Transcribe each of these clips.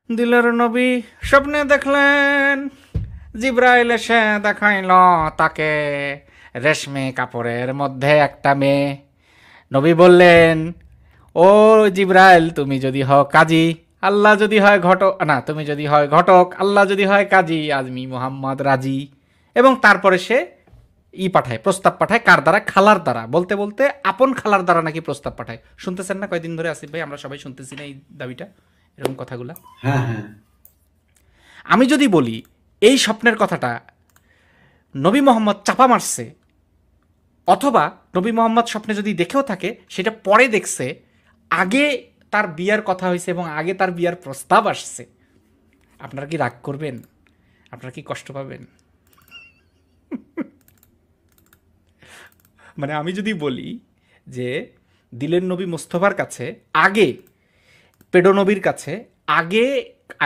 দিলের নবী স্বপ্নে দেখলেন জিব্রাইল এসে দেখাইল তাকে রেশমি কাপড়ের মধ্যে একটা মেয়ে। নবী বললেন, ও জিব্রাইল, তুমি যদি হও কাজী, আল্লাহ যদি হয় ঘটক, না তুমি যদি হয় ঘটক, আল্লাহ যদি হয় কাজী, আজমি মোহাম্মদ রাজি। এবং তারপরে সে পাঠায়, প্রস্তাব পাঠায়, কার দ্বারা? খালার দ্বারা। বলতে বলতে আপন খালার দ্বারা নাকি প্রস্তাব পাঠায়। শুনতেছেন না কয়দিন ধরে আসিফ ভাই? আমরা সবাই শুনতেছি না এই দাবিটা, এরকম কথাগুলা? হ্যাঁ, হ্যাঁ। আমি যদি বলি এই স্বপ্নের কথাটা নবী মোহাম্মদ চাপা মারছে, অথবা নবী মোহাম্মদ স্বপ্নে যদি দেখেও থাকে সেটা পরে দেখছে, আগে তার বিয়ার কথা হয়েছে এবং আগে তার বিয়ার প্রস্তাব আসছে, আপনারা কি রাগ করবেন? আপনারা কি কষ্ট পাবেন? মানে আমি যদি বলি যে দিলের নবী মুস্তফার কাছে আগে, পেডোনবীর কাছে আগে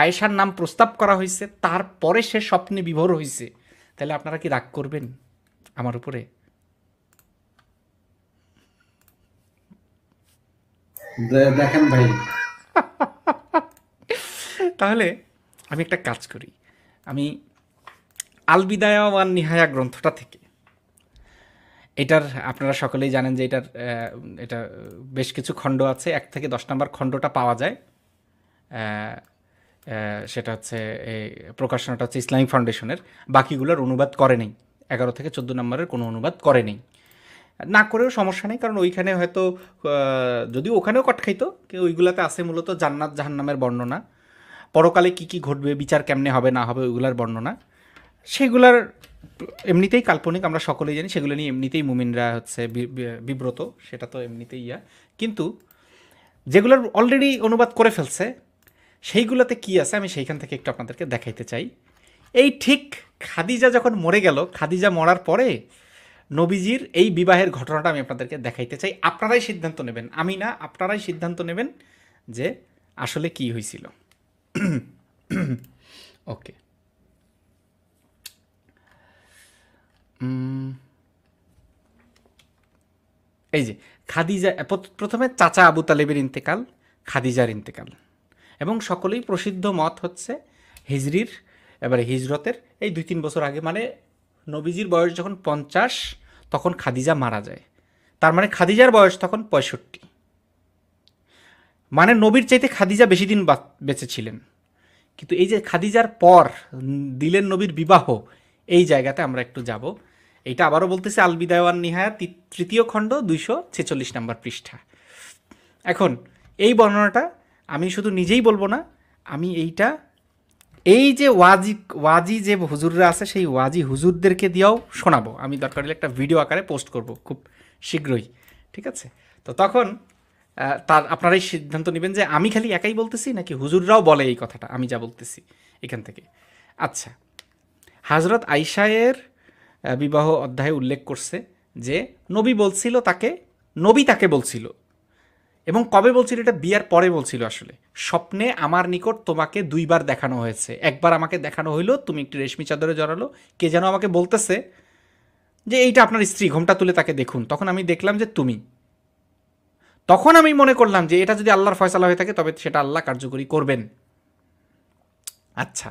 আয়েশার নাম প্রস্তাব করা হয়েছে, তারপরে সে স্বপ্নে বিভোর হয়েছে, তাহলে আপনারা কি রাগ করবেন আমার উপরে? দেখেন ভাই। তাহলে আমি একটা কাজ করি, আমি আল বিদায়া ওয়ান নিহায়া গ্রন্থটা থেকে, এটার আপনারা সকলেই জানেন যে এটা বেশ কিছু খণ্ড আছে, 1 থেকে 10 নম্বর খণ্ডটা পাওয়া যায়। সেটা হচ্ছে এই প্রকাশনাটা হচ্ছে ইসলামিক ফাউন্ডেশনের, বাকিগুলোর অনুবাদ করে নেই। 11 থেকে 14 নম্বরের কোনো অনুবাদ করে নেই, না করেও সমস্যা নেই, কারণ ওইখানে হয়তো যদিও ওখানেও কট খাইতো, ওইগুলাতে আছে মূলত জান্নাত জাহান্নামের বর্ণনা, পরকালে কি কি ঘটবে, বিচার কেমনে হবে না হবে, ওইগুলার বর্ণনা। সেগুলার এমনিতেই কাল্পনিক, আমরা সকলেই জানি, সেগুলো নিয়ে এমনিতেই মুমিনরা হচ্ছে বিব্রত, সেটা তো এমনিতেই কিন্তু যেগুলোর অলরেডি অনুবাদ করে ফেলছে সেইগুলোতে কি আছে আমি সেইখান থেকে একটু আপনাদেরকে দেখাইতে চাই। এই ঠিক খাদিজা যখন মরে গেল, খাদিজা মরার পরে নবীজির এই বিবাহের ঘটনাটা আমি আপনাদেরকে দেখাইতে চাই। আপনারাই সিদ্ধান্ত নেবেন, আমি না, আপনারাই সিদ্ধান্ত নেবেন যে আসলে কি হয়েছিল। ওকে, এই যে খাদিজা, প্রথমে চাচা আবু তালেবের ইন্তেকাল, খাদিজার ইন্তেকাল, এবং সকলেই প্রসিদ্ধ মত হচ্ছে হিজরির, এবারে হিজরতের এই 2-3 বছর আগে, মানে নবীজির বয়স যখন 50 তখন খাদিজা মারা যায়। তার মানে খাদিজার বয়স তখন 65, মানে নবীর চাইতে খাদিজা বেশি দিন বেঁচে ছিলেন। কিন্তু এই যে খাদিজার পর দিলেন নবীর বিবাহ, এই জায়গাতে আমরা একটু যাব। এইটা আবারও বলতেছি, আল বিদায়া ওয়ান নিহায়া 3য় খণ্ড 246 নম্বর পৃষ্ঠা। এখন এই বর্ণনাটা আমি শুধু নিজেই বলবো না, আমি এই যে ওয়াজি যে হুজুররা আছে সেই ওয়াজি হুজুরদেরকে দিয়েও শোনাবো। আমি দরকার হলে একটা ভিডিও আকারে পোস্ট করব খুব শীঘ্রই, ঠিক আছে? তো তখন তার আপনারাই সিদ্ধান্ত নেবেন যে আমি খালি একাই বলতেছি নাকি হুজুররাও বলে এই কথাটা আমি যা বলতেছি এখান থেকে। আচ্ছা, হযরত আয়েশায়ের বিবাহ অধ্যায়ে উল্লেখ করছে যে নবী তাকে বলছিল, এবং কবে বলছিল? এটা বিয়ার পরে বলছিল। আসলে স্বপ্নে আমার নিকট তোমাকে 2বার দেখানো হয়েছে, একবার আমাকে দেখানো হইলো তুমি একটি রেশমি চাদরে জড়ালো, কে যেন আমাকে বলতেছে যে এইটা আপনার স্ত্রী, ঘোমটা তুলে তাকে দেখুন, তখন আমি দেখলাম যে তুমি। তখন আমি মনে করলাম যে এটা যদি আল্লাহর ফয়সালা হয়ে থাকে তবে সেটা আল্লাহ কার্যকরী করবেন। আচ্ছা,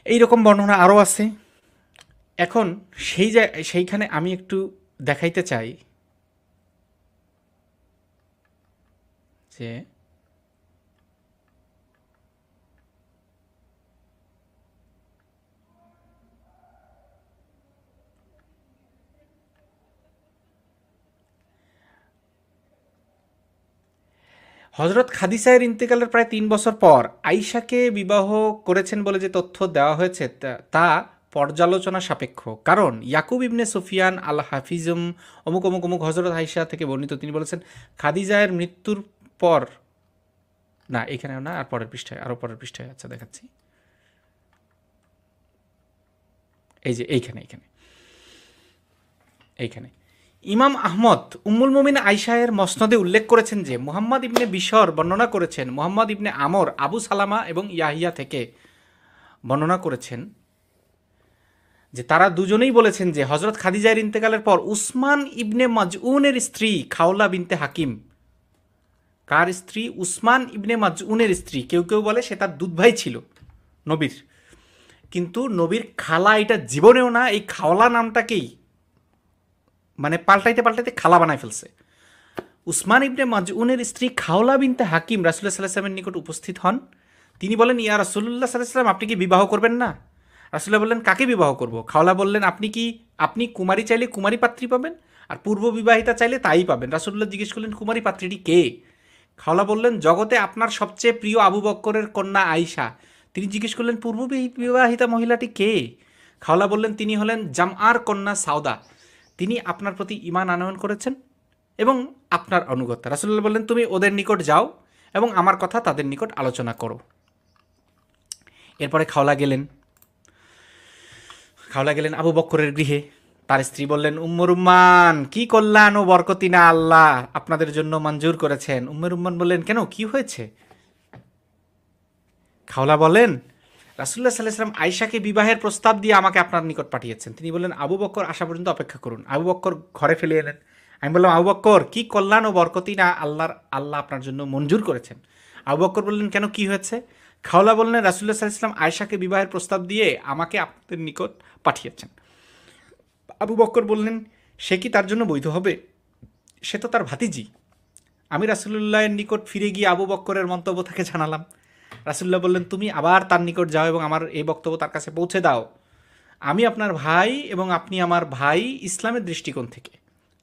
এইরকম বর্ণনা আরও আছে। এখন সেইখানে আমি একটু দেখাইতে চাই যে হজরত খাদিজায়ের ইন্তেকালের প্রায় 3 বছর পর আয়েশাকে বিবাহ করেছেন বলে যে তথ্য দেওয়া হয়েছে তা পর্যালোচনা সাপেক্ষ। কারণ ইয়াকুব ইবনে সুফিয়ান আল হাফিজম অমুক অমুক অমুক হজরত আয়েশা থেকে বর্ণিত, তিনি বলেছেন খাদিজায়ের মৃত্যুর পর, না এখানেও না, আর পরের পৃষ্ঠায়, আরও পরের পৃষ্ঠায়, আচ্ছা দেখাচ্ছি, এই যে এইখানে ইমাম আহমদ উম্মুল মুমিন আয়েশায়ের মসনদে উল্লেখ করেছেন যে মুহাম্মদ ইবনে বিশর বর্ণনা করেছেন, মুহাম্মদ ইবনে আমর, আবু সালামা এবং ইয়াহিয়া থেকে বর্ণনা করেছেন যে তারা দুজনেই বলেছেন যে হজরত খাদিজায়ের ইন্তেকালের পর উসমান ইবনে মাজউনের স্ত্রী খাওলা বিনতে হাকিম কার স্ত্রী? উসমান ইবনে মাজউনের স্ত্রী। কেউ কেউ বলে সে তার দুধ ভাই ছিল নবীর, কিন্তু নবীর খালা এটা জীবনেও না, এই খাওলা নামটাকেই মানে পাল্টাইতে পাল্টাইতে খালা বানায় ফেলছে। উসমান ইবনে মাজউনের স্ত্রী খাওলা বিনতে হাকিম রাসূলুল্লাহ সাল্লাল্লাহু আলাইহি ওয়াসাল্লামের নিকট উপস্থিত হন। তিনি বলেন, ইয়া রাসূলুল্লাহ সাল্লাল্লাহু আলাইহি ওয়াসাল্লাম, আপনি কি বিবাহ করবেন না? রাসূলুল্লাহ বললেন, কাকে বিবাহ করব? খাওলা বললেন, আপনি কুমারী চাইলে কুমারী পাত্রী পাবেন, আর পূর্ব বিবাহিতা চাইলে তাই পাবেন। রাসূলুল্লাহ জিজ্ঞেস করলেন, কুমারী পাত্রীটি কে? খাওলা বললেন, জগতে আপনার সবচেয়ে প্রিয় আবু বক্করের কন্যা আয়েশা। তিনি জিজ্ঞেস করলেন, পূর্ব বিবাহিতা মহিলাটি কে? খাওলা বললেন, তিনি হলেন জামআর কন্যা সাউদা। তিনি আপনার প্রতি ঈমান আনয়ন করেছেন এবং আপনার অনুগত। রাসূলুল্লাহ বললেন, তুমি ওদের নিকট যাও এবং আমার কথা তাদের নিকট আলোচনা করো। এরপরে খাওলা গেলেন আবু বক্করের গৃহে। তার স্ত্রী বললেন, উম্মে রুম্মান, কি কল্যাণ ও বরকতি না আল্লাহ আপনাদের জন্য মঞ্জুর করেছেন। উম্মে রুম্মান বললেন, কেন, কি হয়েছে? খাওলা বলেন, রাসূলুল্লাহ সাল্লাল্লাহু আলাইহি ওয়াসাল্লাম আয়েশাকে বিবাহের প্রস্তাব দিয়ে আমাকে আপনার নিকট পাঠিয়েছেন। তিনি বললেন, আবু বক্কর আসা পর্যন্ত অপেক্ষা করুন। আবু বক্কর ঘরে ফেলে এলেন। আমি বললাম, আবু বক্কর, কি কল্যাণ ও বরকতি না আল্লাহ আপনার জন্য মঞ্জুর করেছেন। আবু বক্কর বললেন, কেন, কি হয়েছে? খাওলা বললেন, রাসূলুল্লাহ সাল্লাল্লাহু আলাইহি ওয়াসাল্লাম আয়েশাকে বিবাহের প্রস্তাব দিয়ে আমাকে আপনাদের নিকট পাঠিয়েছেন। আবু বক্কর বললেন, সে কি তার জন্য বৈধ হবে? সে তো তার ভাতিজি। আমি রাসূলুল্লাহের নিকট ফিরে গিয়ে আবু বক্করের মন্তব্য তাকে জানালাম। রাসূলুল্লাহ বললেন, তুমি আবার তার নিকট যাও এবং আমার এই বক্তব্য তার কাছে পৌঁছে দাও। আমি আপনার ভাই এবং আপনি আমার ভাই, ইসলামের দৃষ্টিকোণ থেকে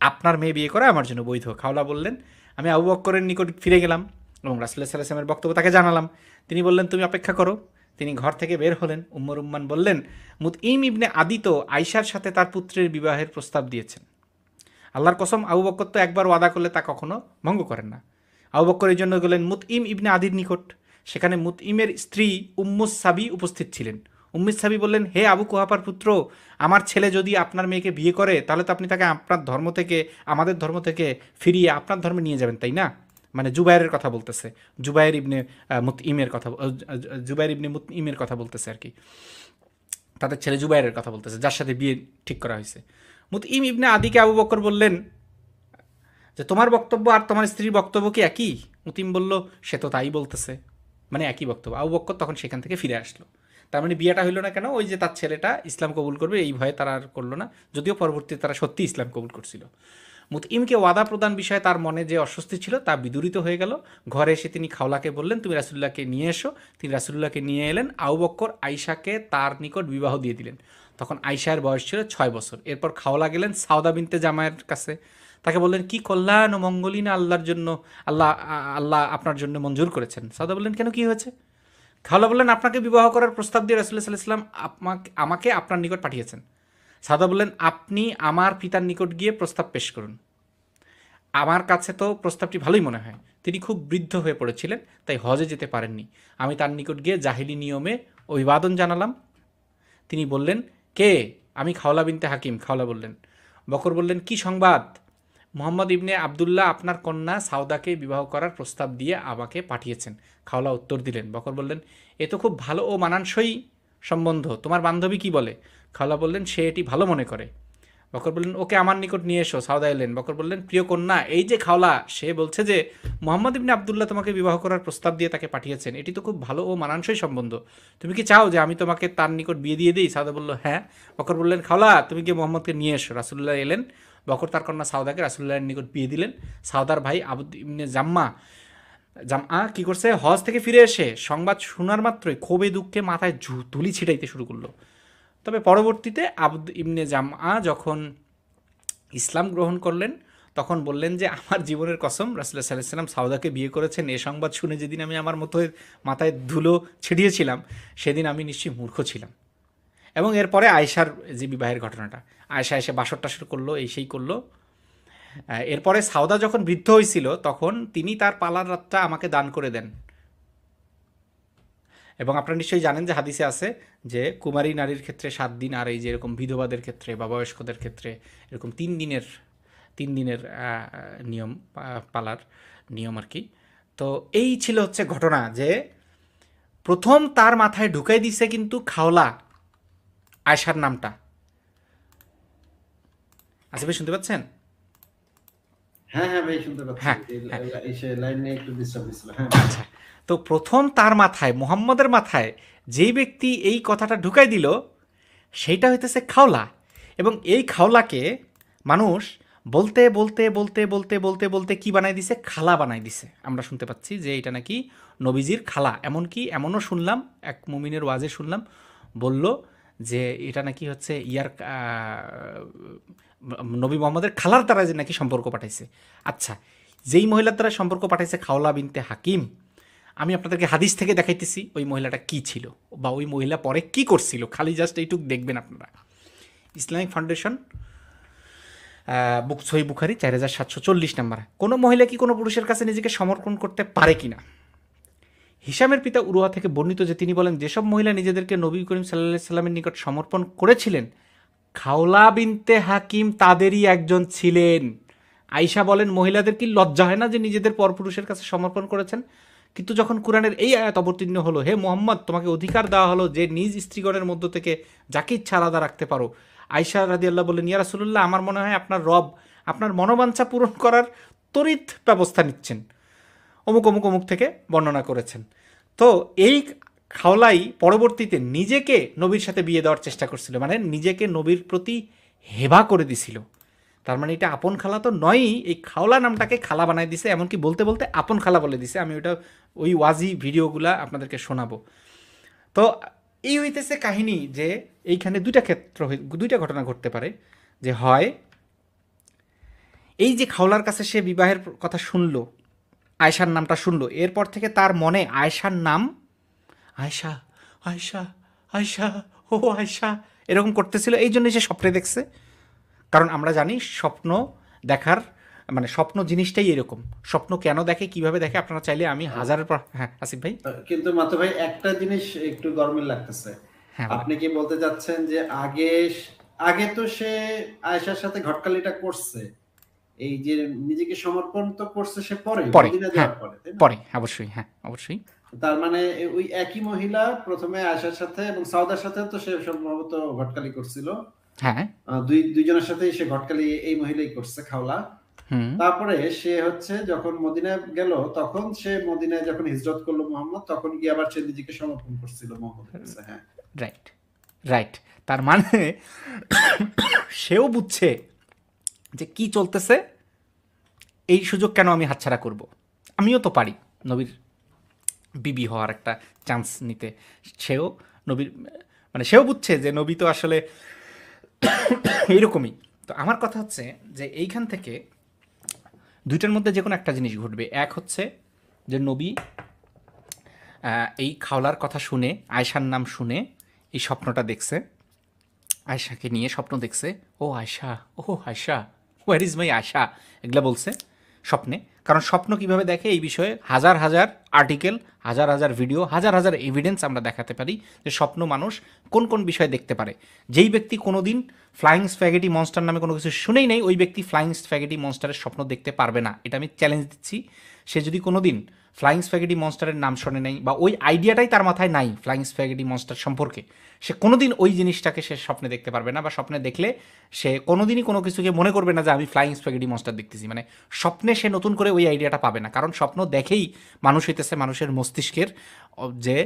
আপনার মেয়ে বিয়ে করা আমার জন্য বৈধ। খাওলা বললেন, আমি আবু বক্করের নিকট ফিরে গেলাম এবং রাসূলুল্লাহ সাল্লাল্লাহু আলাইহি ওয়াসাল্লামের বক্তব্য তাকে জানালাম। তিনি বললেন, তুমি অপেক্ষা করো। তিনি ঘর থেকে বের হলেন। উম্মে রুম্মান বললেন, মুতঈম ইবনে আদি তো আয়েশার সাথে তার পুত্রের বিবাহের প্রস্তাব দিয়েছেন। আল্লাহর কসম, আবু বক্কর তো একবার ওয়াদা করলে তা কখনো ভঙ্গ করেন না। আবু বক্কর এই জন্য গেলেন মুতঈম ইবনে আদির নিকট। সেখানে মুতঈমের স্ত্রী উম্মুস সাবি উপস্থিত ছিলেন। উম্মুস সাবি বললেন, হে আবু কুহাফার পুত্র, আমার ছেলে যদি আপনার মেয়েকে বিয়ে করে তাহলে তো আপনি তাকে আপনার ধর্ম থেকে, আমাদের ধর্ম থেকে ফিরিয়ে আপনার ধর্মে নিয়ে যাবেন, তাই না? মানে জুবাইরের কথা বলতেছে, জুবাইর ইবনে মুতঈমের কথা বলতেছে আর কি। তাদের ছেলে জুবাইরের কথা বলতেছে, যার সাথে বিয়ে ঠিক করা হয়েছে। মুতঈম ইবনে আদিকে আবু বকর বললেন যে, তোমার বক্তব্য আর তোমার স্ত্রীর বক্তব্য কি একই? মুতঈম বলল, সে তো তাই বলতেছে, মানে একই বক্তব্য। আবু বকর তখন সেখান থেকে ফিরে আসলো। তার মানে বিয়েটা হইলো না কেন? ওই যে তার ছেলেটা ইসলাম কবুল করবে এই ভয়ে তারা আর করলো না, যদিও পরবর্তীতে তারা সত্যি ইসলাম কবুল করছিল। মুতঈমকে ওয়াদা প্রদান বিষয়ে তার মনে যে অস্বস্তি ছিল তা বিদূরিত হয়ে গেল। ঘরে এসে তিনি খাওলাকে বললেন, তুমি রাসূলুল্লাহকে নিয়ে এসো। তিনি রাসূলুল্লাহকে নিয়ে এলেন। আবু বকর আয়েশাকে তার নিকট বিবাহ দিয়ে দিলেন। তখন আয়েশার বয়স ছিল 6 বছর। এরপর খাওলা গেলেন সাউদা বিনতে জামায়ের কাছে। তাকে বললেন, কি কল্যাণ ও মঙ্গলই না আল্লাহ আপনার জন্য মঞ্জুর করেছেন। সাউদা বললেন, কেন, কি হয়েছে? খাওলা বললেন, আপনাকে বিবাহ করার প্রস্তাব দিয়ে রাসূলুল্লাহ সাল্লাল্লাহু আলাইহি ওয়াসাল্লাম আমাকে আপনার নিকট পাঠিয়েছেন। সাউদা বললেন, আপনি আমার পিতার নিকট গিয়ে প্রস্তাব পেশ করুন। আমার কাছে তো প্রস্তাবটি ভালোই মনে হয়। তিনি খুব বৃদ্ধ হয়ে পড়েছিলেন, তাই হজে যেতে পারেননি। আমি তার নিকট গিয়ে জাহিলি নিয়মে অভিবাদন জানালাম। তিনি বললেন, কে? আমি খাওলা বিনতে হাকিম। খাওলা বললেন। বকর বললেন, কি সংবাদ? মোহাম্মদ ইবনে আবদুল্লাহ আপনার কন্যা সাউদাকে বিবাহ করার প্রস্তাব দিয়ে আমাকে পাঠিয়েছেন। খাওলা উত্তর দিলেন। বকর বললেন, এ তো খুব ভালো ও মানানসই সম্বন্ধ। তোমার বান্ধবী কি বলে? খাওলা বললেন, সে এটি ভালো মনে করে। বকর বললেন, ওকে আমার নিকট নিয়ে এসো। সাউদা এলেন। বকর বললেন, প্রিয় কন্যা, এই যে খাওলা, সে বলছে যে মোহাম্মদ ইবনে আবদুল্লাহ তোমাকে বিবাহ করার প্রস্তাব দিয়ে তাকে পাঠিয়েছেন। এটি তো খুব ভালো ও মানানসই সম্বন্ধ। তুমি কি চাও যে আমি তোমাকে তার নিকট বিয়ে দিয়ে দিই? সাউদা বলল, হ্যাঁ। বকর বললেন, খাওলা, তুমি গিয়ে মোহাম্মদকে নিয়ে এসো। রাসূলুল্লাহ এলেন। বকর তার কন্যা সাউদাকে রাসূলুল্লাহের নিকট বিয়ে দিলেন। সাউদার ভাই আবদ ইবনে জামআ কি করছে? হজ থেকে ফিরে এসে সংবাদ শোনার মাত্রই ক্ষোভে দুঃখে মাথায় ধুলি ছিটাইতে শুরু করলো। তবে পরবর্তীতে আবদ ইবনে জামআ যখন ইসলাম গ্রহণ করলেন তখন বললেন যে, আমার জীবনের কসম, রাসূলুল্লাহ সাল্লাল্লাহু আলাইহি ওয়াসাল্লাম সাউদাকে বিয়ে করেছেন এ সংবাদ শুনে যেদিন আমি আমার মতো মাথায় ধুলো ছিটিয়েছিলাম সেদিন আমি নিশ্চয়ই মূর্খ ছিলাম। এবং এরপরে আয়েশার যে বিবাহের ঘটনাটা, আয়েশা এসে বাসর টাসর করলো, এই সেই করলো। এরপরে সাউদা যখন বৃদ্ধ হয়েছিল তখন তিনি তার পালার রাতটা আমাকে দান করে দেন। এবং আপনারা নিশ্চয়ই জানেন যে হাদিসে আছে যে কুমারী নারীর ক্ষেত্রে 7 দিন, আর এই যে এরকম বিধবাদের ক্ষেত্রে বা বয়স্কদের ক্ষেত্রে এরকম 3 দিনের নিয়ম, পালার নিয়ম আর কি। তো এই ছিল হচ্ছে ঘটনা, যে প্রথম তার মাথায় ঢুকাই দিছে কিন্তু খাওলা আয়েশার নামটা। আসিফ ভাই শুনতে পাচ্ছেন? হ্যাঁ হ্যাঁ ভাই, শুনতে পাচ্ছি। হ্যাঁ, হ্যাঁ। এসে লাইন নিয়ে একটু ডিস্টার্ব হয়েছিল। হ্যাঁ। আচ্ছা, তো প্রথম তার মাথায়, মুহাম্মদের মাথায় যেই ব্যক্তি এই কথাটা ঢুকাই দিল, সেইটা হইতেছে খাওলা। এবং এই খাওলাকে মানুষ বলতে বলতে বলতে বলতে বলতে বলতে কি বানাই দিছে, খালা বানাই দিছে। আমরা শুনতে পাচ্ছি যে এটা নাকি নবীজির খালা। এমনকি এমনও শুনলাম, এক মুমিনের ওয়াজে শুনলাম, বলল যে এটা নাকি হচ্ছে নবী মোহাম্মদের খালার দ্বারা যে নাকি সম্পর্ক পাঠাইছে। আচ্ছা, যেই মহিলার দ্বারা সম্পর্ক পাঠাইছে খাওলা বিনতে হাকিম, আমি আপনাদেরকে হাদিস থেকে দেখাইতেছি ওই মহিলাটা কি ছিল বা ওই মহিলা পরে কি করছিল, খালি জাস্ট এইটুক দেখবেন আপনারা। ইসলামিক ফাউন্ডেশন, বুক সহি বুখারি 4740 নাম্বার। কোনো মহিলা কি কোনো পুরুষের কাছে নিজেকে সমর্পণ করতে পারে কিনা? হিশামের পিতা উরুয়া থেকে বর্ণিত যে তিনি বলেন, যেসব মহিলা নিজেদেরকে নবী করিম সাল্লাল্লাহু সাল্লামের নিকট সমর্পণ করেছিলেন, খাওলা বিনতে হাকিম তাদেরই একজন ছিলেন। আয়েশা বলেন, মহিলাদের কি লজ্জা হয় না যে নিজেদের পরপুরুষের কাছে সমর্পণ করেছেন? কিন্তু যখন কুরআনের এই আয়াত অবতীর্ণ হলো, হে মোহাম্মদ, তোমাকে অধিকার দেওয়া হলো যে নিজ স্ত্রীগণের মধ্য থেকে যাকে ইচ্ছা আলাদা রাখতে পারো। আয়েশা রাদিয়াল্লাহু বললেন, ইয়া রাসূলুল্লাহ, আমার মনে হয় আপনার রব আপনার মনোবাঞ্ছা পূরণ করার তড়িৎ ব্যবস্থা নিচ্ছেন। অমুক অমুক অমুক থেকে বর্ণনা করেছেন। তো এই খাওলাই পরবর্তীতে নিজেকে নবীর সাথে বিয়ে দেওয়ার চেষ্টা করছিল, মানে নিজেকে নবীর প্রতি হেবা করে দিছিল। তার মানে এটা আপন খালা তো নয়ই, এই খাওলা নামটাকে খালা বানাই দিছে, এমনকি বলতে বলতে আপন খালা বলে দিছে। আমি ওটা ওই ওয়াজি ভিডিওগুলা আপনাদেরকে শোনাবো। তো এই হইতেছে কাহিনী যে এইখানে দুইটা ঘটনা ঘটতে পারে। যে হয় এই যে খাওলার কাছে সে বিবাহের কথা শুনলো, আয়েশার নামটা শুনলো, এরপর থেকে তার মনে আয়েশার নাম আয়েশা, আয়েশা, আয়েশা, ও আয়েশা এরকম করতেছিল। এই জন্যই সে স্বপ্নে দেখছে। কারণ আমরা জানি স্বপ্ন দেখার মানে স্বপ্ন জিনিসটাই এরকম। স্বপ্ন কেন দেখে, কিভাবে দেখে, আপনারা চাইলে আমি হাজারের পর। হ্যাঁ আসিফ ভাই। কিন্তু মাতো ভাই, একটা জিনিস একটু গরমিল লাগতেছে। হ্যাঁ বলেন। আপনি কি বলতে চাচ্ছেন যে আগে আগে তো সে আয়েশার সাথে ঘটকালিটা করছে, এই যে নিজেকে সমর্পণ তো করছে সে পরে, পরে, মদিনা হ্যাঁ, যাওয়ার পরে, তাই না? পরে অবশ্যই, হ্যাঁ অবশ্যই। তার মানে ওই একই মহিলা প্রথমে আয়েশার সাথে এবং সাউদার সাথে তো সে সম্ভবত ঘটকালি করছিল। হ্যাঁ। দুইজনের সাথেই সে ঘটকালি এই মহিলাই করছে, খাওলা। হুম। তারপরে সে হচ্ছে যখন মদিনায় গেল, তখন সে মদিনায় যখন হিজরত করলো মোহাম্মদ, তখন গিয়ে আবার সে নিজেকে সমর্পণ করছিল মোহাম্মদের কাছে। হ্যাঁ, রাইট, রাইট। তার মানে সেও বুঝছে যে কি চলতেছে, এই সুযোগ কেন আমি হাতছাড়া করব, আমিও তো পারি নবীর বিবি হওয়ার একটা চান্স নিতে। সেও নবীর মানে সেও বুঝছে যে নবী তো আসলে এইরকমই। তো আমার কথা হচ্ছে যে এইখান থেকে দুইটার মধ্যে যে কোনো একটা জিনিস ঘটবে। এক হচ্ছে যে নবী এই খাওলার কথা শুনে, আয়েশার নাম শুনে এই স্বপ্নটা দেখছে, আয়েশাকে নিয়ে স্বপ্ন দেখছে। ও আয়েশা, ও Ayesha, where is my Ayesha, এগুলা বলছে স্বপ্নে। কারণ স্বপ্ন কিভাবে দেখে এই বিষয়ে হাজার হাজার আর্টিকেল, হাজার হাজার ভিডিও, হাজার হাজার এভিডেন্স আমরা দেখাতে পারি যে স্বপ্ন মানুষ কোন কোন বিষয়ে দেখতে পারে। যেই ব্যক্তি কোনো দিন ফ্লাইং স্প্যাগেটি মনস্টার নামে কোনো কিছু শুনেই নেই, ওই ব্যক্তি ফ্লাইং স্প্যাগেটি মনস্টারের স্বপ্ন দেখতে পারবে না। এটা আমি চ্যালেঞ্জ দিচ্ছি। সে যদি কোনো দিন ফ্লাইং স্প্যাগেটি মনস্টারের নাম শোনে নাই বা ওই আইডিয়াটাই তার মাথায় নাই ফ্লাইং স্প্যাগেটি মনস্টার সম্পর্কে, সে কোনোদিন ওই জিনিসটাকে সে স্বপ্নে দেখতে পারবে না। বা স্বপ্নে দেখলে সে কোনোদিনই কোনো কিছুকে মনে করবে না যে আমি ফ্লাইং স্প্যাগেটি মনস্টার দেখতেছি। মানে স্বপ্নে সে নতুন করে ওই আইডিয়াটা পাবে না। কারণ স্বপ্ন দেখেই মানুষ হইতেছে মানুষের মস্তিষ্কের যে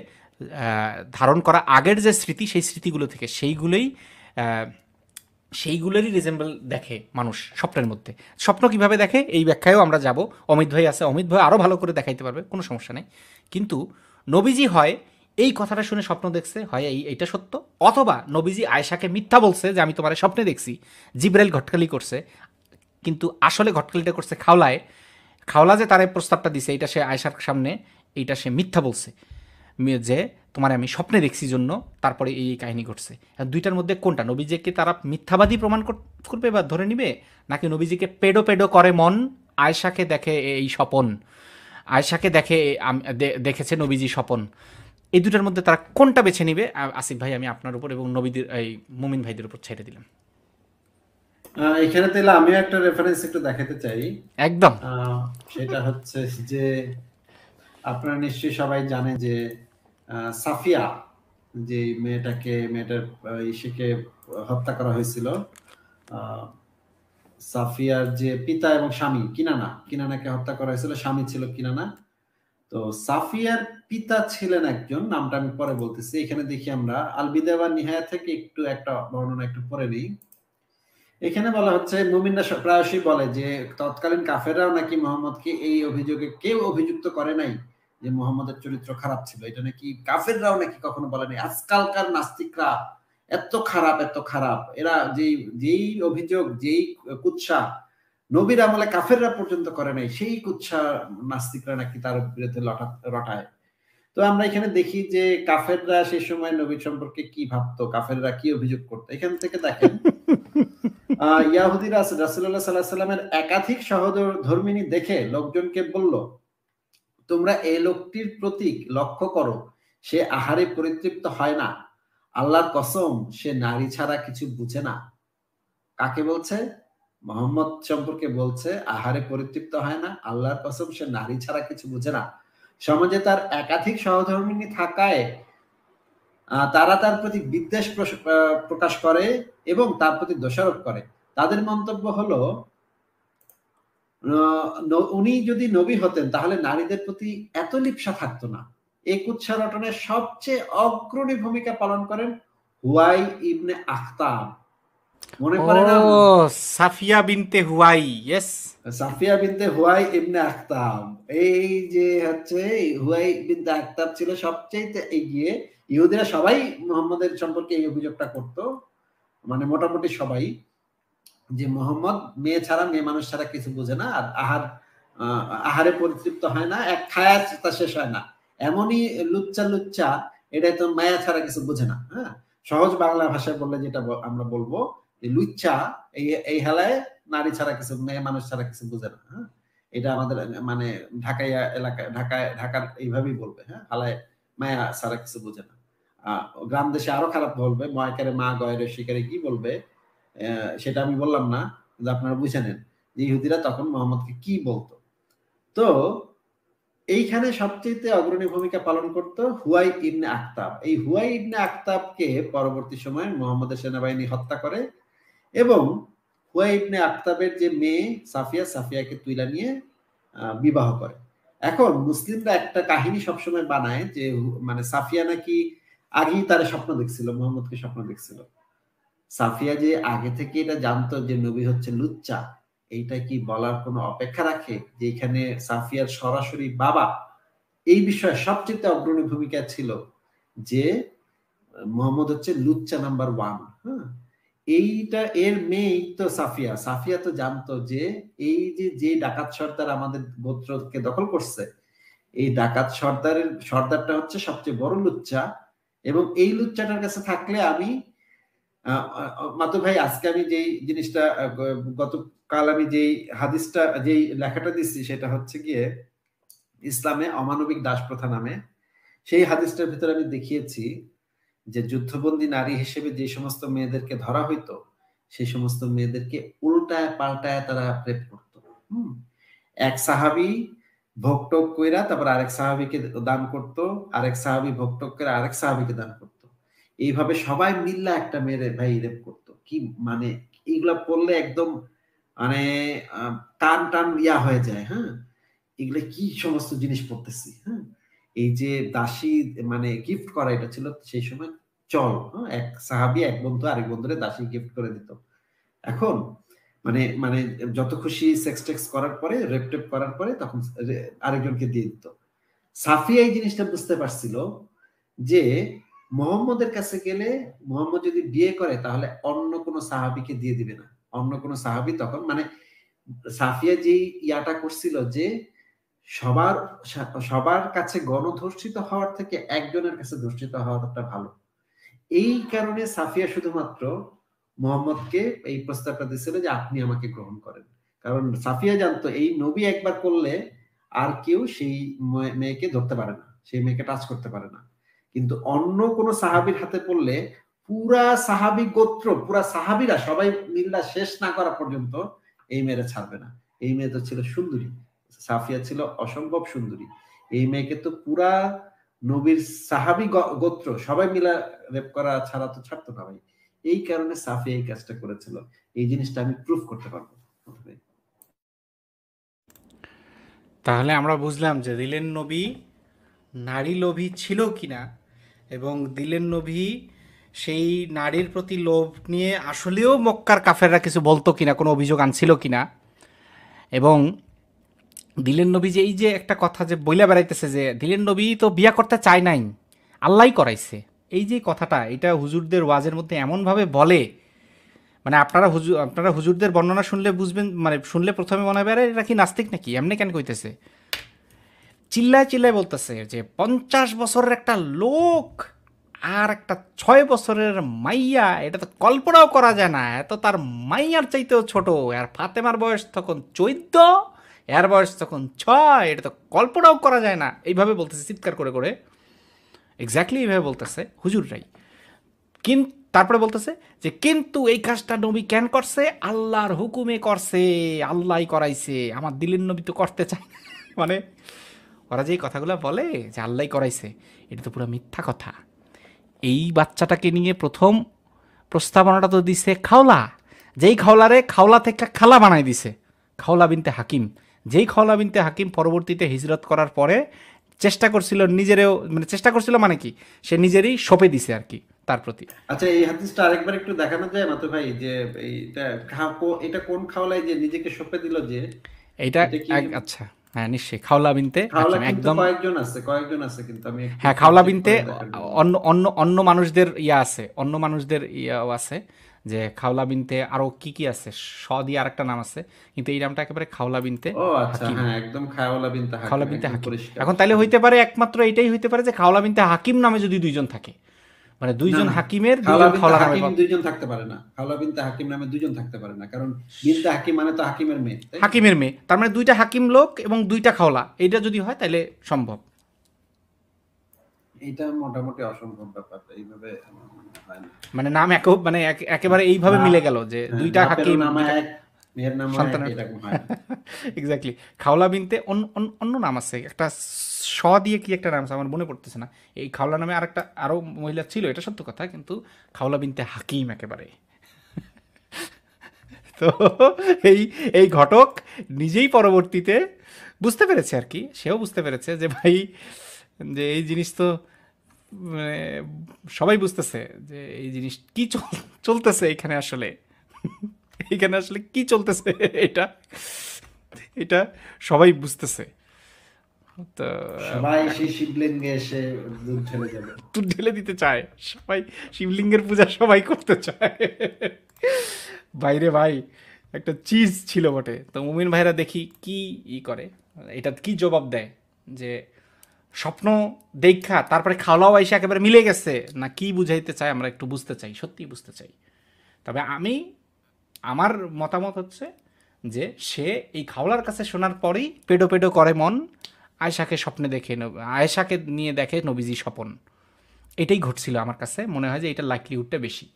ধারণ করা আগের যে স্মৃতি, সেই স্মৃতিগুলো থেকে সেইগুলোরই রিজেম্বল দেখে মানুষ স্বপ্নের মধ্যে। স্বপ্ন কিভাবে দেখে এই ব্যাখ্যায়ও আমরা যাব। অমিত ভাই আছে, অমিত ভাই আরও ভালো করে দেখাইতে পারবে, কোনো সমস্যা নেই। কিন্তু নবীজি হয় এই কথাটা শুনে স্বপ্ন দেখছে, হয় এইটা সত্য, অথবা নবীজি আয়েশাকে মিথ্যা বলছে যে আমি তোমার স্বপ্নে দেখছি, জিব্রাইল ঘটকালি করছে, কিন্তু আসলে ঘটকালিটা করছে খাওলায়। খাওলা যে তার এই প্রস্তাবটা দিছে, এইটা সে আয়েশার সামনে এইটা সে মিথ্যা বলছে যে তোমার আমি স্বপ্নে দেখছি জন্য তারপরে এই কাহিনী ঘটছে। দুইটার মধ্যে কোনটা? নবীজিকে তারা মিথ্যাবাদী প্রমাণ করবে বা ধরে নিবে, নাকি নবীজিকে পেডো পেডো করে মন, আয়েশাকে দেখে এই স্বপন, আয়েশাকে দেখে দেখেছে নবীজি স্বপন, এই দুটার মধ্যে তারা কোনটা বেছে নিবে? আসিফ ভাই আমি আপনার উপর এবং নবীদের এই মুমিন ভাইদের উপর ছেড়ে দিলাম। এখানে তাহলে আমিও একটা রেফারেন্স একটু দেখাতে চাই। একদম। সেটা হচ্ছে যে আপনারা নিশ্চয়ই সবাই জানে যে সাফিয়া, যে মেয়েটার ইসেকে হত্যা করা হয়েছিল, সাফিয়ার যে পিতা এবং স্বামী কিনানাকে হত্যা করা হয়েছিল, স্বামী ছিল কিনানা। তো সাফিয়ার পিতা ছিলেন একজন, নামটা আমি পরে বলতেছি। এখানে দেখি আমরা আল বিদায়া ওয়ান নিহায়া থেকে একটু একটা বর্ণনা একটু পড়ে নিই। এখানে বলা হচ্ছে মুমিনরা প্রায়শই বলে যে তৎকালীন কাফেররাও নাকি মুহাম্মদকে এই অভিযোগে কেউ অভিযুক্ত করে নাই যে মুহাম্মদের চরিত্র খারাপ ছিল, এটা নাকি কাফেররাও নাকি কখনো বলে নাই। আজকালকার নাস্তিকরা এত খারাপ এত খারাপ, এরা যেই অভিযোগ যেই কুৎসা নবীর আমলে কাফেররা পর্যন্ত করে নাই, সেই কুৎসা নাস্তিকরা নাকি তার বিরুদ্ধে রটায়। তো আমরা এখানে দেখি যে কাফেররা সেই সময় নবীর সম্পর্কে কি ভাবতো, কাফেররা কি অভিযোগ করতো। এখান থেকে দেখেন ইয়াহুদিরা রাসূলুল্লাহ সাল্লাল্লাহু আলাইহি সাল্লামের একাধিক সহধর্মিণী দেখে লোকজনকে বলল, তোমরা এই লোকটির প্রতীক লক্ষ্য করো, সে আহারে পরিতৃপ্ত হয় না, আল্লাহর কসম সে নারী ছাড়া কিছু বুঝে না। কাকে বলছে? মুহাম্মদ সম্পর্কে বলছে আহারে পরিতৃপ্ত হয় না, আল্লাহর কসম সে নারী ছাড়া কিছু বুঝে না। সমাজে তার একাধিক সহধর্মিণী থাকায় তারা তার প্রতি বিদ্বেষ প্রকাশ করে এবং তার প্রতি দোষারোপ করে। তাদের মন্তব্য হলো উনি যদি নবী হতেন তাহলে নারীদের প্রতি এত লিপ্সা থাকতো না। এই কুৎসা রটনের সবচেয়ে অগ্রণী ভূমিকা পালন করেন হুয়াই ইবনে আখতাব। মনে পড়ে না? সাফিয়া বিনতে হুয়াই, ইয়েস, সাফিয়া বিনতে হুয়াই ইবনে আখতাব। এই যে হচ্ছে হুয়াই বিনতে আখতাব ছিল সবচেয়ে এগিয়ে। ইহুদিরা সবাই মুহাম্মদের সম্পর্কে এই অভিযোগটা করতো, মানে মোটামুটি সবাই, যে মোহাম্মদ মেয়ে ছাড়া, মেয়ে মানুষ ছাড়া কিছু বোঝে না, আর আহারে পরিতৃপ্ত হয় না, এক খায়া তা শেষ হয় না, এমনই লুচ্চা এটা তো মায়া ছাড়া কিছু বোঝে না। হ্যাঁ, সহজ বাংলা ভাষায় বললে যেটা আমরা বলবো যে লুচ্চা এই হেলায় নারী ছাড়া কিছু, মেয়ে মানুষ ছাড়া কিছু বোঝে না। হ্যাঁ, এটা আমাদের মানে ঢাকার এইভাবেই বলবে। হ্যাঁ, হালায় মায়া ছাড়া কিছু বোঝে না। গ্রাম দেশে আরো খারাপ বলবে, ময়কারে মা গয়ের শিকারে কি বলবে সেটা আমি বললাম না, কিন্তু আপনারা বুঝে নেন যে ইহুদিরা তখন মোহাম্মদকে কি বলতো। তো এইখানে সবচেয়ে অগ্রণী ভূমিকা পালন করতো হুয়াই ইবনে আখতাব। এই হুয়াই ইবনে আখতাবকে পরবর্তী সময়ে মুহাম্মদের সেনাবাহিনী হত্যা করে এবং হুয়াই ইবনে আখতাবের যে মেয়ে সাফিয়াকে তুইলা নিয়ে বিবাহ করে। এখন মুসলিমরা একটা কাহিনী সবসময় বানায় যে মানে সাফিয়া নাকি আগেই তার স্বপ্ন দেখছিল, মুহাম্মদকে স্বপ্ন দেখছিল। সাফিয়া যে আগে থেকে এটা জানতো যে নবী হচ্ছে লুচ্চা, এইটা কি বলার কোনো অপেক্ষা রাখে যে এখানে সাফিয়ার সরাসরি বাবা এই বিষয়ে সবচেয়ে অগ্রণী ভূমিকা ছিল যে মোহাম্মদ হচ্ছে লুচ্চা নাম্বার 1। হ্যাঁ, এইটা এর মেয়েই তো সাফিয়া তো জানতো যে এই যে ডাকাত সর্দার আমাদের গোত্রকে দখল করছে, এই ডাকাত সর্দারটা হচ্ছে সবচেয়ে বড় লুচ্চা, এবং এই লুচ্চাটার কাছে থাকলে আমি মাতুর ভাই, আজকে আমি যেই জিনিসটা গতকাল আমি যেই হাদিসটা যেই লেখাটা দিচ্ছি সেটা হচ্ছে গিয়ে ইসলামে অমানবিক দাস প্রথা নামে। সেই হাদিসটার ভিতরে আমি দেখিয়েছি যে যুদ্ধবন্দী নারী হিসেবে যে সমস্ত মেয়েদেরকে ধরা হইতো সেই সমস্ত মেয়েদেরকে উল্টায় পাল্টায় তারা রেপ করত। এক সাহাবী ভোগটোক কইরা তারপর আরেক সাহাবীকে দান করত, আরেক সাহাবী ভোগটোক করে আরেক সাহাবীকে দান করত, এইভাবে সবাই মিল্লা একটা মেয়ের ভাই রেপ করতো। কি মানে এইগুলা পড়লে একদম মানে টান ইয়া হয়ে যায়। হ্যাঁ, এগুলা কি সমস্ত জিনিস পড়তেছি। হ্যাঁ, এই যে দাসী মানে গিফট করা, এটা ছিল সেই সময় চল। এক সাহাবী এক বন্ধু আরেক বন্ধুরে দাসী গিফট করে দিত। এখন মানে মানে যত খুশি সেক্স টেক্স করার পরে, রেপ টেপ করার পরে তখন আরেকজনকে দিয়ে দিত। সাফিয়া এই জিনিসটা বুঝতে পারছিল যে মোহাম্মদের কাছে গেলে মোহাম্মদ যদি বিয়ে করে তাহলে অন্য কোনো সাহাবীকে দিয়ে দিবে না। অন্য কোনো সাহাবী তখন মানে সাফিয়া যেই ইয়াটা করছিল যে সবার কাছে গণধর্ষিত হওয়ার থেকে একজনের কাছে ধর্ষিত হওয়াটা ভালো। এই কারণে সাফিয়া শুধুমাত্র মোহাম্মদকে এই প্রস্তাবটা দিছিল যে আপনি আমাকে গ্রহণ করেন। কারণ সাফিয়া জানতো এই নবী একবার করলে আর কেউ সেই মেয়েকে ধরতে পারে না, সেই মেয়েকে টাচ করতে পারে না। কিন্তু অন্য কোন সাহাবীর হাতে পড়লে পুরা সাহাবী গোত্র, পুরা সাহাবীরা সবাই মিল্লা শেষ না করা পর্যন্ত এই মেয়েরা ছাড়বে না। এই মেয়ে তো ছিল সুন্দরী, সাফিয়া ছিল অসম্ভব সুন্দরী। এই মেয়েকে তো পুরা নবীর সাহাবী গোত্র সবাই মিলা রেপ করা ছাড়া তো ছাড়তো না ভাই। এই কারণে সাফিয়া এই কাজটা করেছিল। এই জিনিসটা আমি প্রুফ করতে পারবো। তাহলে আমরা বুঝলাম যে দিলেন নবী নারী লোভী ছিল কিনা, এবং দিলেন নবী সেই নারীর প্রতি লোভ নিয়ে আসলেও মক্কার কাফেররা কিছু বলতো কিনা, কোনো অভিযোগ আনছিল কিনা, এবং দিলেন নবী যে এই যে একটা কথা যে বইলা বেড়াইতেছে যে দিলেন নবী তো বিয়া করতে চায় নাই, আল্লাহই করাইছে, এই যে কথাটা, এটা হুজুরদের ওয়াজের মধ্যে এমনভাবে বলে, মানে আপনারা হুজুরদের বর্ণনা শুনলে বুঝবেন, মানে শুনলে প্রথমে মনে হবে আরে এরা কি নাস্তিক নাকি, এমনি কেন কইতেছে, চিল্লায় চিল্লায় বলতেছে যে 50 বছরের একটা লোক আর একটা 6 বছরের মাইয়া, এটা তো কল্পনাও করা যায় না, এত তার মাইয়ার চাইতেও ছোট, আর ফাতেমার বয়স তখন 14, এর বয়স তখন 6, এটা তো কল্পনাও করা যায় না, এইভাবে বলতেছে চিৎকার করে করে, এক্স্যাক্টলি এইভাবে বলতেছে হুজুররাই। কিন্তু তারপরে বলতেছে যে কিন্তু এই কাজটা নবী কেন করছে, আল্লাহর হুকুমে করছে, আল্লাহই করাইছে, আমার দিলের নবী তো করতে চায় না। মানে ওরা যে কথাগুলো বলে যে আল্লাহই করাইছে, এটা তো পুরো মিথ্যা কথা। এই বাচ্চাটাকে নিয়ে প্রথম প্রস্তাবনাটা তো দিছে খাওলা, যেই খাওলারে খাওলা থেকে খালা বানাই দিছে, খাওলা বিনতে হাকিম, যেই খাওলা বিনতে হাকিম পরবর্তীতে হিজরত করার পরে চেষ্টা করছিল নিজেরও, মানে চেষ্টা করছিল মানে কি, সে নিজেরই সঁপে দিছে আর কি তার প্রতি। আচ্ছা, এই হাদিসটা আরেকবার একটু দেখানো যায় মাতো ভাই, যে এইটা এটা কোন খাওলাই যে নিজেকে সঁপে দিল, যে এইটা এটা কি? আচ্ছা, হ্যাঁ নিশ্চয়ই খাওলা বিনতে খাওলা হাকিম, কিন্তু একদম কয়েকজন আছে কিন্তু আমি একটু হ্যাঁ, খাওলা চেক বিনতে করে দেখার জন্য। অন্য অন্য অন্য মানুষদের ইয়া আছে, অন্য মানুষদের ইয়াও আছে, যে খাওলা বিনতে আরও কি কি আছে, দিয়ে আরেকটা নাম আছে, কিন্তু এই নামটা একেবারে খাওলা বিনতে ও আচ্ছা, হাকিম, হ্যাঁ একদম খাওলা বিনতে খাওলা হাকিম, বিনতে একদম হাকিম। পরিষ্কার। এখন তাইলে হইতে পারে একমাত্র এটাই হইতে পারে যে খাওলা বিনতে হাকিম নামে যদি দুইজন থাকে, মানে না দুইজন না, হাকিমের খাওলা দুইজন বিনতে খাওলা নামে হাকিম দুইজন থাকতে পারে না, খাওলা বিনতে হাকিম নামে দুইজন থাকতে পারে না, কারণ বিনতে হাকিম মানে তো হাকিমের মেয়ে, তাই না? হাকিমের মেয়ে, তার মানে দুইটা হাকিম লোক এবং দুইটা খাওলা, এইটা যদি হয় তাহলে সম্ভব। এটা মোটামুটি অসম্ভব ব্যাপার, এইভাবে হয় না। মানে নাম মানে একেবারে এইভাবে বাপ, মিলে গেল যে হ্যাঁ, দুইটা বাপেরও হাকিম নাম দুইটা এক, মেয়ের নাম এক, সন্তানের এরকম হয় না। এক্স্যাক্টলি। খাওলা বিনতে অন্য নাম আছে একটা, দিয়ে কি একটা নাম আছে আমার মনে পড়তেছে না। এই খাওলা নামে আরেকটা আরো মহিলা ছিল, এটা সত্য কথা, কিন্তু খাওলা বিনতে হাকিম একেবারে। তো এই এই ঘটক নিজেই পরবর্তীতে বুঝতে পেরেছে আর কি, সেও বুঝতে পেরেছে যে ভাই, যে এই জিনিস তো মানে সবাই বুঝতেছে যে এই জিনিস কি চলতেছে এখানে আসলে, এখানে আসলে কি চলতেছে, এটা এটা সবাই বুঝতেছে। তো সবাই সেই শিবলিঙ্গে এসে দুধ ঢেলে যাবে। দুধ ঢেলে দিতে চায় সবাই, শিবলিঙ্গের পূজা সবাই করতে চায়। বাইরে ভাই একটা চিজ ছিল বটে, তো মুমিন ভাইরা দেখি কি করে, এটা কি জবাব দেয়, যে স্বপ্ন দেখা তারপরে খাওয়াও এসে একেবারে মিলে গেছে না, কি বুঝাইতে চায় আমরা একটু বুঝতে চাই, সত্যিই বুঝতে চাই। তবে আমার মতামত হচ্ছে যে সে এই খাওলার কাছে শোনার পরেই পেডো পেডো করে মন, আয়েশাকে স্বপ্নে দেখে, আয়েশাকে নিয়ে দেখে নবীজি স্বপন, এটাই ঘটছিল। আমার কাছে মনে হয় যে এটা লাইকলিহুডটা বেশি।